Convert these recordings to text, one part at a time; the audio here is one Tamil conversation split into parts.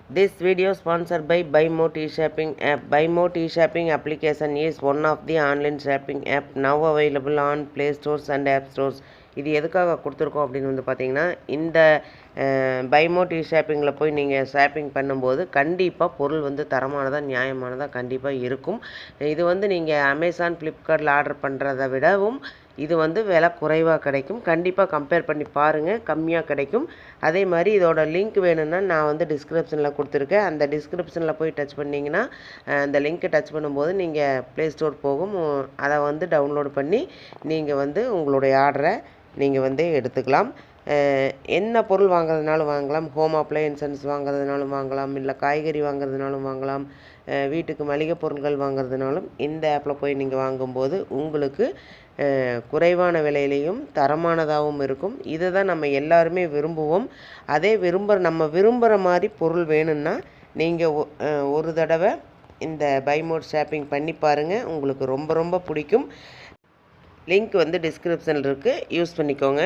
This video sponsored by BuyMo T-Shopping app. BuyMo T-Shopping application is one of the online shopping app now available on Play Stores and App Stores. இது எதுக்காக கொடுத்துருக்கோம் அப்படின்னு வந்து பார்த்தீங்கன்னா, இந்த BuyMo T-Shoppingல போய் நீங்கள் ஷாப்பிங் பண்ணும்போது கண்டிப்பாக பொருள் வந்து தரமானதாக நியாயமானதாக கண்டிப்பாக இருக்கும். இது வந்து நீங்கள் அமேசான் ஃப்ளிப்கார்ட்டில் ஆர்டர் பண்ணுறதை விடவும் இது வந்து விலை குறைவாக கிடைக்கும். கண்டிப்பாக கம்பேர் பண்ணி பாருங்கள், கம்மியாக கிடைக்கும். அதே மாதிரி இதோட லிங்க் வேணும்னா நான் வந்து டிஸ்கிரிப்ஷனில் கொடுத்துருக்கேன். அந்த டிஸ்கிரிப்ஷனில் போய் டச் பண்ணிங்கன்னா அந்த லிங்க்கை டச் பண்ணும்போது நீங்கள் ப்ளே ஸ்டோர் போகும். அதை வந்து டவுன்லோட் பண்ணி நீங்கள் வந்து உங்களுடைய ஆர்டரை நீங்கள் வந்து எடுத்துக்கலாம். என்ன பொருள் வாங்குறதுனாலும் வாங்கலாம். ஹோம் அப்ளையன்சஸ் வாங்குறதுனாலும் வாங்கலாம், இல்லை காய்கறி வாங்குறதுனாலும் வாங்கலாம், வீட்டுக்கு மளிகை பொருட்கள் வாங்குறதுனாலும் இந்த ஆப்பில் போய் நீங்கள் வாங்கும்போது உங்களுக்கு குறைவான விலையிலையும் தரமானதாகவும் இருக்கும். இதை தான் நம்ம எல்லாருமே விரும்புவோம். அதே நம்ம விரும்புகிற மாதிரி பொருள் வேணும்னா நீங்கள் ஒரு தடவை இந்த BuyMo ஷாப்பிங் பண்ணி பாருங்கள், உங்களுக்கு ரொம்ப ரொம்ப பிடிக்கும். லிங்க் வந்து டிஸ்கிரிப்ஷனில் இருக்குது, யூஸ் பண்ணிக்கோங்க.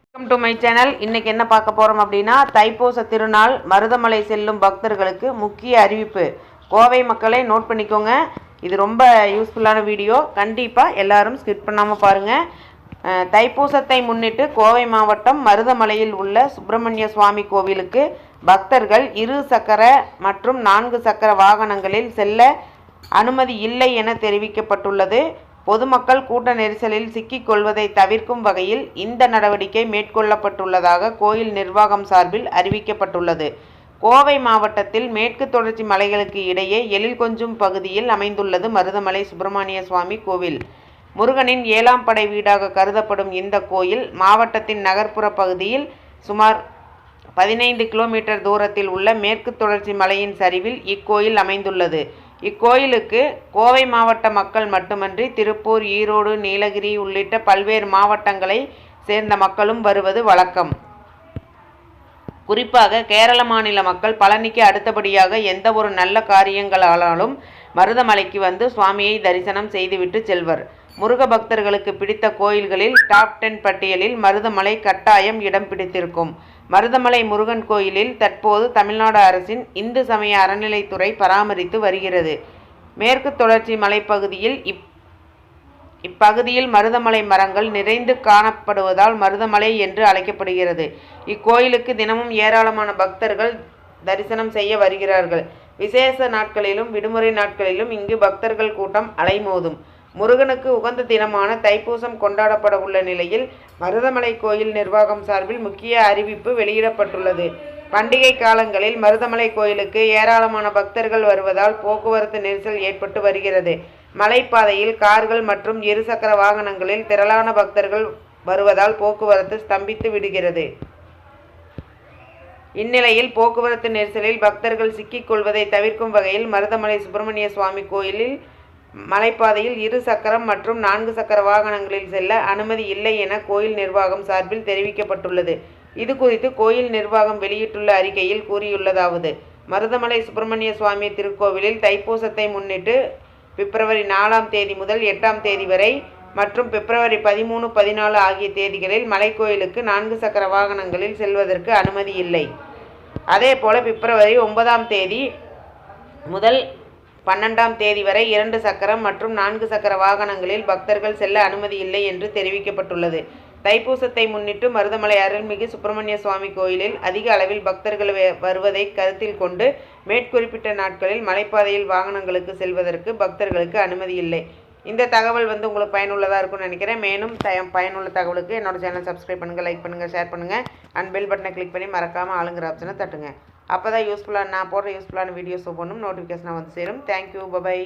Welcome to my channel. இன்றைக்கி என்ன பார்க்க போகிறோம் அப்படின்னா, தைப்பூச திருநாள் மருதமலை செல்லும் பக்தர்களுக்கு முக்கிய அறிவிப்பு. கோவை மக்களை நோட் பண்ணிக்கோங்க, இது ரொம்ப யூஸ்ஃபுல்லான வீடியோ. கண்டிப்பாக எல்லாரும் ஸ்கிப் பண்ணாமல் பாருங்கள். தைப்பூசத்தை முன்னிட்டு கோவை மாவட்டம் மருதமலையில் உள்ள சுப்பிரமணிய சுவாமி கோவிலுக்கு பக்தர்கள் 2 சக்கர மற்றும் 4 சக்கர வாகனங்களில் செல்ல அனுமதி இல்லை என தெரிவிக்கப்பட்டுள்ளது. பொதுமக்கள் கூட்ட நெரிசலில் சிக்கிக் கொள்வதை தவிர்க்கும் வகையில் இந்த நடவடிக்கை மேற்கொள்ளப்பட்டுள்ளதாக கோயில் நிர்வாகம் சார்பில் அறிவிக்கப்பட்டுள்ளது. கோவை மாவட்டத்தில் மேற்கு தொடர்ச்சி மலைகளுக்கு இடையே எழில் கொஞ்சும் பகுதியில் அமைந்துள்ளது மருதமலை சுப்பிரமணிய சுவாமி கோவில். முருகனின் 7ஆம் படை வீடாக கருதப்படும் இந்த கோயில் மாவட்டத்தின் நகர்ப்புற பகுதியில் சுமார் 15 கிலோமீட்டர் தூரத்தில் உள்ள மேற்கு தொடர்ச்சி மலையின் சரிவில் இக்கோயில் அமைந்துள்ளது. இக்கோயிலுக்கு கோவை மாவட்ட மக்கள் மட்டுமன்றி திருப்பூர், ஈரோடு, நீலகிரி உள்ளிட்ட பல்வேறு மாவட்டங்களை சேர்ந்த மக்களும் வருவது வழக்கம். குறிப்பாக கேரள மாநில மக்கள் பழனிக்கு அடுத்தபடியாக எந்த ஒரு நல்ல காரியங்களாலும் மருதமலைக்கு வந்து சுவாமியை தரிசனம் செய்துவிட்டு செல்வர். முருக பக்தர்களுக்கு பிடித்த கோயில்களில் டாப் 10 பட்டியலில் மருதமலை கட்டாயம் இடம் பிடித்திருக்கும். மருதமலை முருகன் கோயிலில் தற்போது தமிழ்நாடு அரசின் இந்து சமய அறநிலைத்துறை பராமரித்து வருகிறது. மேற்கு தொடர்ச்சி மலைப்பகுதியில் இப்பகுதியில் மருதமலை மரங்கள் நிறைந்து காணப்படுவதால் மருதமலை என்று அழைக்கப்படுகிறது. இக்கோயிலுக்கு தினமும் ஏராளமான பக்தர்கள் தரிசனம் செய்ய வருகிறார்கள். விசேஷ நாட்களிலும் விடுமுறை நாட்களிலும் இங்கு பக்தர்கள் கூட்டம் அலைமோதும். முருகனுக்கு உகந்த தினமான தைப்பூசம் கொண்டாடப்பட உள்ள நிலையில் மருதமலை கோயில் நிர்வாகம் சார்பில் முக்கிய அறிவிப்பு வெளியிடப்பட்டுள்ளது. பண்டிகை காலங்களில் மருதமலை கோயிலுக்கு ஏராளமான பக்தர்கள் வருவதால் போக்குவரத்து நெரிசல் ஏற்பட்டு வருகிறது. மலைப்பாதையில் கார்கள் மற்றும் 2 சக்கர வாகனங்களில் திரளான பக்தர்கள் வருவதால் போக்குவரத்து ஸ்தம்பித்து விடுகிறது. இந்நிலையில் போக்குவரத்து நெரிசலில் பக்தர்கள் சிக்கிக் கொள்வதை தவிர்க்கும் வகையில் மருதமலை சுப்பிரமணிய சுவாமி கோயிலில் மலைப்பாதையில் 2 சக்கரம் மற்றும் 4 சக்கர வாகனங்களில் செல்ல அனுமதி இல்லை என கோயில் நிர்வாகம் சார்பில் தெரிவிக்கப்பட்டுள்ளது. இது குறித்து கோயில் நிர்வாகம் வெளியிட்டுள்ள அறிக்கையில் கூறியுள்ளதாவது: மருதமலை சுப்பிரமணிய சுவாமி திருக்கோவிலில் தைப்பூசத்தை முன்னிட்டு பிப்ரவரி 4ஆம் தேதி முதல் 8ஆம் தேதி வரை மற்றும் பிப்ரவரி 13, 14 ஆகிய தேதிகளில் மலைக்கோயிலுக்கு 4 சக்கர வாகனங்களில் செல்வதற்கு அனுமதி இல்லை. அதேபோல பிப்ரவரி 9ஆம் தேதி முதல் 12ஆம் தேதி வரை 2 சக்கரம் மற்றும் 4 சக்கர வாகனங்களில் பக்தர்கள் செல்ல அனுமதி இல்லை என்று தெரிவிக்கப்பட்டுள்ளது. தைப்பூசத்தை முன்னிட்டு மருதமலை அருள்மிகு சுப்பிரமணிய சுவாமி கோயிலில் அதிக அளவில் பக்தர்கள் வருவதை கருத்தில் கொண்டு மேற்குறிப்பிட்ட நாட்களில் மலைப்பாதையில் வாகனங்களுக்கு செல்வதற்கு பக்தர்களுக்கு அனுமதி இல்லை. இந்த தகவல் வந்து உங்களுக்கு பயனுள்ளதாக இருக்கும்னு நினைக்கிறேன். மேலும் பயனுள்ள தகவலுக்கு என்னோட சேனல் சப்ஸ்கிரைப் பண்ணுங்கள், லைக் பண்ணுங்கள், ஷேர் பண்ணுங்கள் அண்ட் பெல் பட்டனை கிளிக் பண்ணி மறக்காமல் ஆளுங்கிற ஆப்ஷனை தட்டுங்க. அப்போ தான் நான் போடுற யூஸ்ஃபுல்லான வீடியோஸ் ஒவ்வொன்றும் நோட்டிஃபிகேஷனாக வந்து சேரும். Thank you, bye bye.